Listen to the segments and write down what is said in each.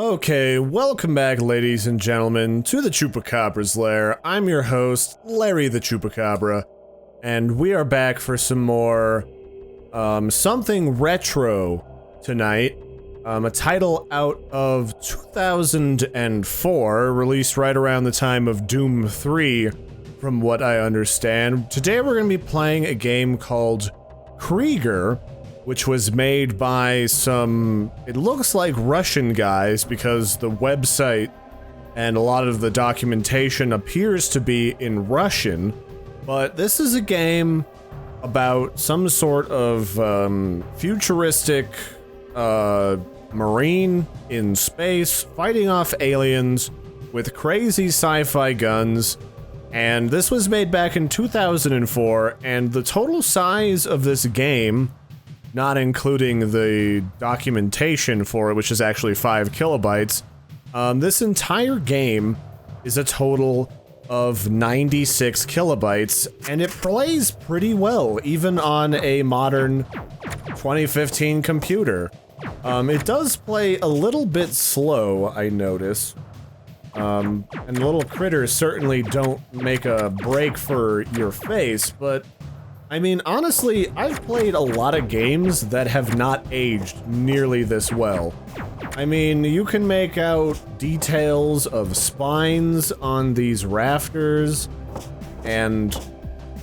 Okay, welcome back, ladies and gentlemen, to the Chupacabra's lair. I'm your host, Larry the Chupacabra, and we are back for some more, something retro tonight. A title out of 2004, released right around the time of Doom 3, from what I understand. Today we're going to be playing a game called Kkrieger, which was made by some, it looks like Russian guys, because the website and a lot of the documentation appears to be in Russian. But this is a game about some sort of futuristic marine in space fighting off aliens with crazy sci-fi guns. And this was made back in 2004, and the total size of this game, not including the documentation for it, which is actually 5 kilobytes, this entire game is a total of 96 kilobytes, and it plays pretty well, even on a modern 2015 computer. It does play a little bit slow, I notice. And the little critters certainly don't make a break for your face, but I mean, honestly, I've played a lot of games that have not aged nearly this well. I mean, you can make out details of spines on these rafters, and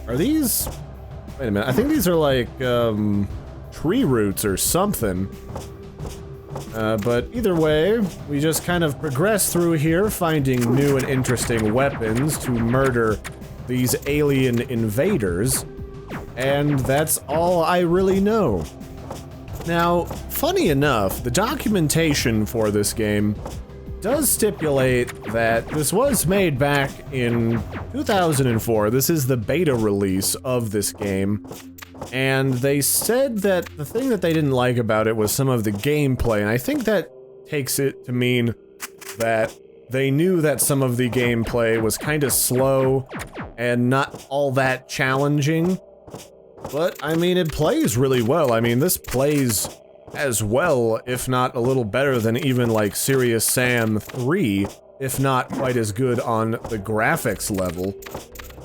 are these... Wait a minute, I think these are like, tree roots or something. But either way, we just kind of progress through here, finding new and interesting weapons to murder these alien invaders. And that's all I really know. Now, funny enough, the documentation for this game does stipulate that this was made back in 2004. This is the beta release of this game. And they said that the thing that they didn't like about it was some of the gameplay, and I think that takes it to mean that they knew that some of the gameplay was kind of slow and not all that challenging. But, I mean, it plays really well. I mean, this plays as well, if not a little better than even, like, Serious Sam 3, if not quite as good on the graphics level.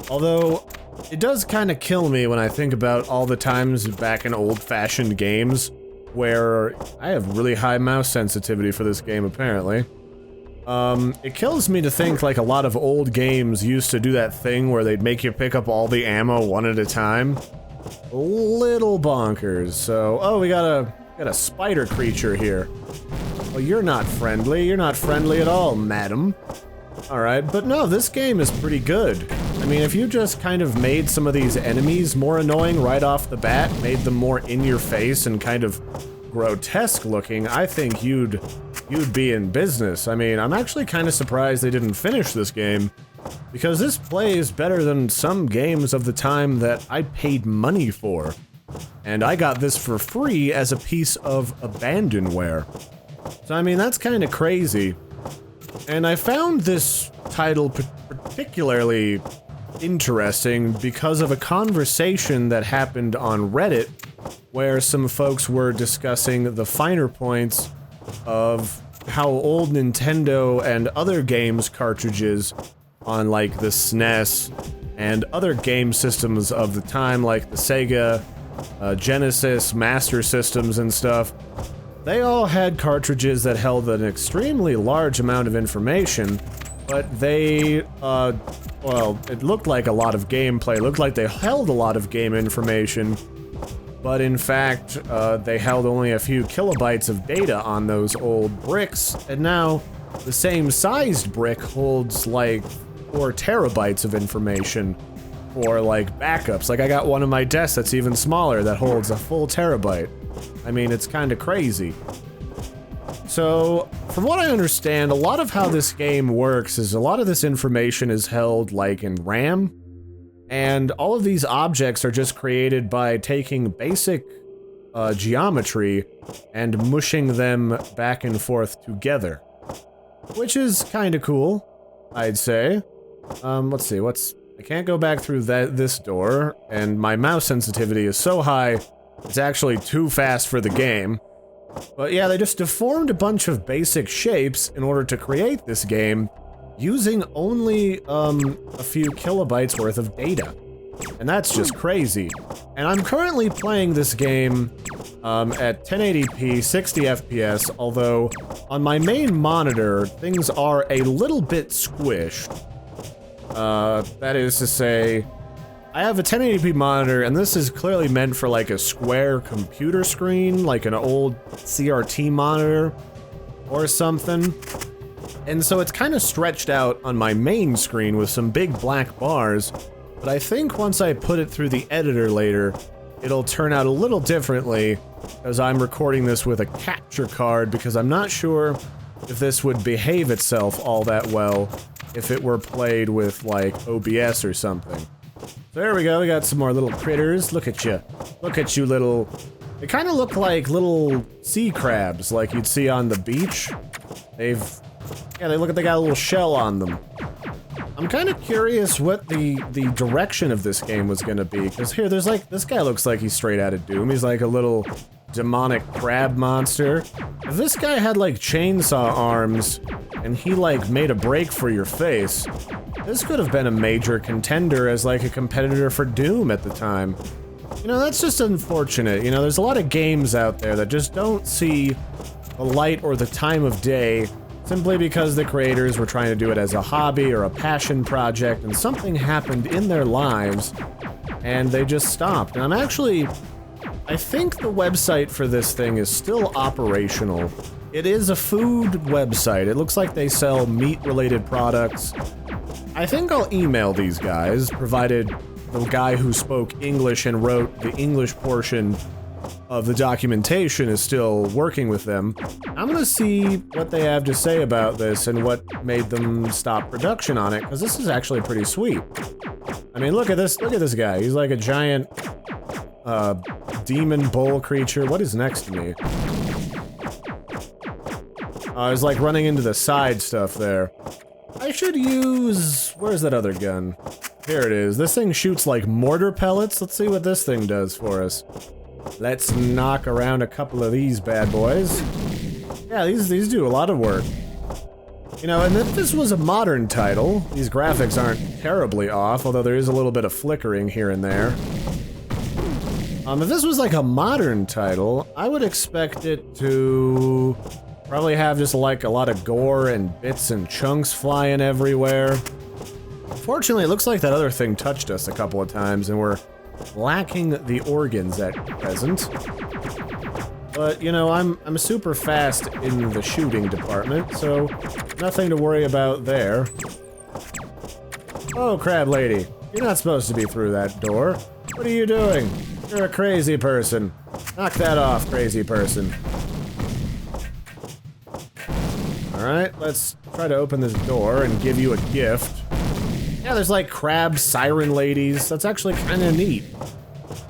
Although, it does kind of kill me when I think about all the times back in old-fashioned games where I have really high mouse sensitivity for this game, apparently. It kills me to think, like, a lot of old games used to do that thing where they'd make you pick up all the ammo one at a time. A little bonkers. So, oh, we got a spider creature here. Well, you're not friendly. You're not friendly at all, madam. Alright, but no, this game is pretty good. I mean, if you just kind of made some of these enemies more annoying right off the bat, made them more in your face and kind of grotesque looking, I think you'd be in business. I mean, I'm actually kind of surprised they didn't finish this game, because this plays better than some games of the time that I paid money for. And I got this for free as a piece of abandonware. So I mean, that's kind of crazy. And I found this title particularly interesting because of a conversation that happened on Reddit where some folks were discussing the finer points of how old Nintendo and other games cartridges on like the SNES and other game systems of the time, like the Sega, Genesis, Master Systems and stuff, they all had cartridges that held an extremely large amount of information, but they, well, it looked like a lot of gameplay, it looked like they held a lot of game information, but in fact, they held only a few kilobytes of data on those old bricks, and now the same sized brick holds like 4 terabytes of information for like backups. Like I got one on my desk that's even smaller that holds a full terabyte. I mean, it's kind of crazy. So, from what I understand, a lot of how this game works is a lot of this information is held like in RAM, and all of these objects are just created by taking basic geometry and mushing them back and forth together. Which is kind of cool, I'd say. Let's see, I can't go back through this door, and my mouse sensitivity is so high, it's actually too fast for the game. But yeah, they just deformed a bunch of basic shapes in order to create this game using only a few kilobytes worth of data. And that's just crazy. And I'm currently playing this game at 1080p, 60 FPS, although on my main monitor, things are a little bit squished. That is to say, I have a 1080p monitor, and this is clearly meant for like a square computer screen, like an old CRT monitor or something. And so it's kind of stretched out on my main screen with some big black bars, but I think once I put it through the editor later, it'll turn out a little differently, as I'm recording this with a capture card, because I'm not sure if this would behave itself all that well if it were played with, like, OBS or something. So there we go, we got some more little critters. Look at you. Look at you little... They kind of look like little sea crabs, like you'd see on the beach. Yeah, they got a little shell on them. I'm kind of curious what the direction of this game was gonna be, because here, there's like... This guy looks like he's straight out of Doom. He's like a little demonic crab monster. If this guy had, like, chainsaw arms, and he, like, made a break for your face, this could have been a major contender as, like, a competitor for Doom at the time. You know, that's just unfortunate. You know, there's a lot of games out there that just don't see the light or the time of day simply because the creators were trying to do it as a hobby or a passion project, and something happened in their lives, and they just stopped. And I think the website for this thing is still operational. It is a food website. It looks like they sell meat-related products. I think I'll email these guys, provided the guy who spoke English and wrote the English portion of the documentation is still working with them. I'm gonna see what they have to say about this and what made them stop production on it, because this is actually pretty sweet. I mean, look at this guy. He's like a giant, demon bull creature. What is next to me? I was like running into the side stuff there. I should use... Where's that other gun? Here it is. This thing shoots like mortar pellets. Let's see what this thing does for us. Let's knock around a couple of these bad boys. Yeah, these do a lot of work. You know, and if this was a modern title, these graphics aren't terribly off, although there is a little bit of flickering here and there. If this was like a modern title, I would expect it to probably have just like a lot of gore and bits and chunks flying everywhere. Fortunately, it looks like that other thing touched us a couple of times, and we're lacking the organs at present. But, you know, I'm super fast in the shooting department, so nothing to worry about there. Oh, crab lady. You're not supposed to be through that door. What are you doing? You're a crazy person. Knock that off, crazy person. Alright, let's try to open this door and give you a gift. Yeah, there's like crab siren ladies. That's actually kind of neat.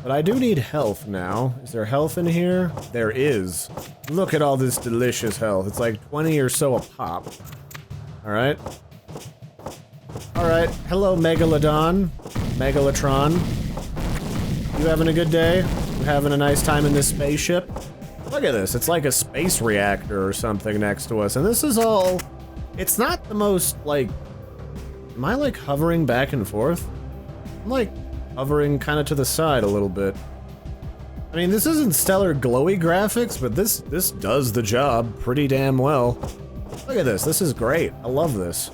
But I do need health now. Is there health in here? There is. Look at all this delicious health. It's like 20 or so a pop. Alright. Alright, hello Megalodon. Megalatron. You having a good day? You having a nice time in this spaceship? Look at this, it's like a space reactor or something next to us, and this is all... It's not the most, like... Am I, like, hovering back and forth? I'm, like, hovering kind of to the side a little bit. I mean, this isn't stellar glowy graphics, but this does the job pretty damn well. Look at this is great. I love this.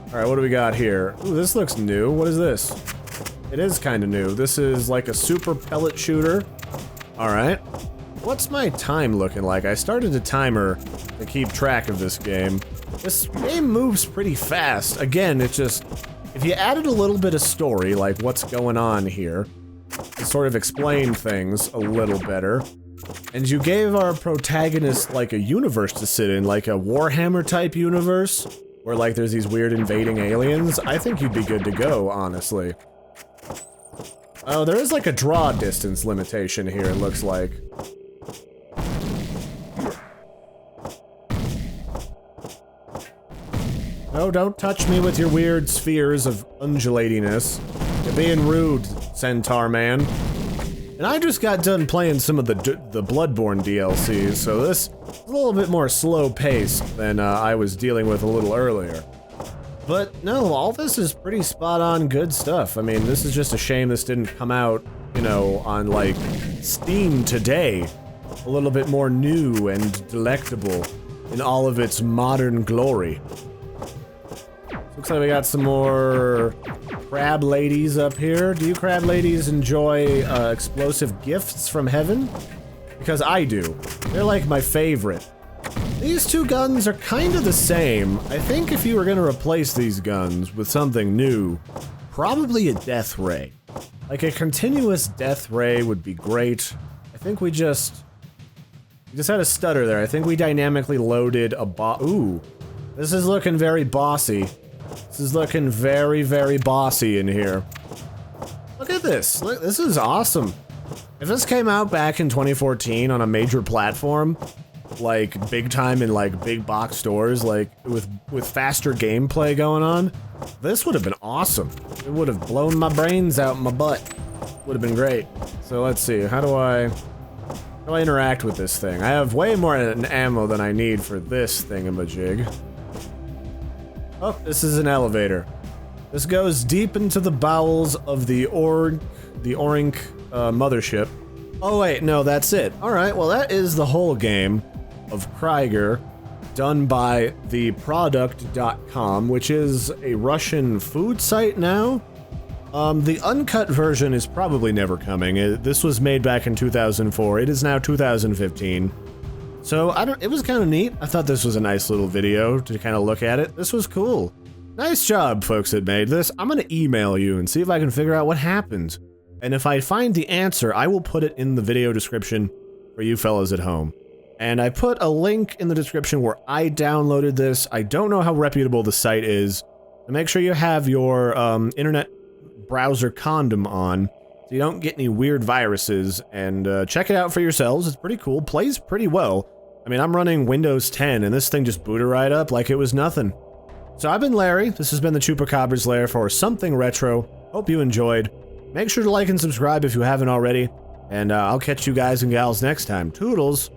Alright, what do we got here? Ooh, this looks new. What is this? It is kind of new. This is like a super pellet shooter. Alright. What's my time looking like? I started a timer to keep track of this game. This game moves pretty fast. Again, it's just... If you added a little bit of story, like what's going on here, to sort of explain things a little better, and you gave our protagonist, like, a universe to sit in, like a Warhammer-type universe, where, like, there's these weird invading aliens, I think you'd be good to go, honestly. Oh, there is, like, a draw distance limitation here, it looks like. No, don't touch me with your weird spheres of undulatiness. You're being rude, Centaur man. And I just got done playing some of the Bloodborne DLCs, so this is a little bit more slow-paced than I was dealing with a little earlier. But no, all this is pretty spot-on good stuff. I mean, this is just a shame this didn't come out, you know, on, like, Steam today. A little bit more new and delectable in all of its modern glory. Looks like we got some more crab ladies up here. Do you crab ladies enjoy explosive gifts from heaven? Because I do. They're like my favorite. These two guns are kind of the same. I think if you were going to replace these guns with something new, probably a death ray. Like a continuous death ray would be great. I think we just had a stutter there. I think we dynamically loaded a ooh. This is looking very bossy. This is looking very, very bossy in here. Look at this. Look, this is awesome. If this came out back in 2014 on a major platform, like big time in like big box stores, like with faster gameplay going on, this would have been awesome. It would have blown my brains out my butt. Would have been great. So let's see. How do I interact with this thing? I have way more ammo than I need for this thingamajig. Oh, this is an elevator. This goes deep into the bowels of the Orink mothership. Oh wait, no, that's it. Alright, well that is the whole game of Kkrieger, done by theproduct.com, which is a Russian food site now. The uncut version is probably never coming. This was made back in 2004. It is now 2015. So, it was kind of neat. I thought this was a nice little video to kind of look at it. This was cool. Nice job, folks that made this. I'm gonna email you and see if I can figure out what happened. And if I find the answer, I will put it in the video description for you fellas at home. And I put a link in the description where I downloaded this. I don't know how reputable the site is. So make sure you have your internet browser condom on, so you don't get any weird viruses, and check it out for yourselves. It's pretty cool. Plays pretty well. I mean, I'm running Windows 10, and this thing just booted right up like it was nothing. So I've been Larry. This has been the Chupacabra's Lair for Something Retro. Hope you enjoyed. Make sure to like and subscribe if you haven't already, and I'll catch you guys and gals next time. Toodles!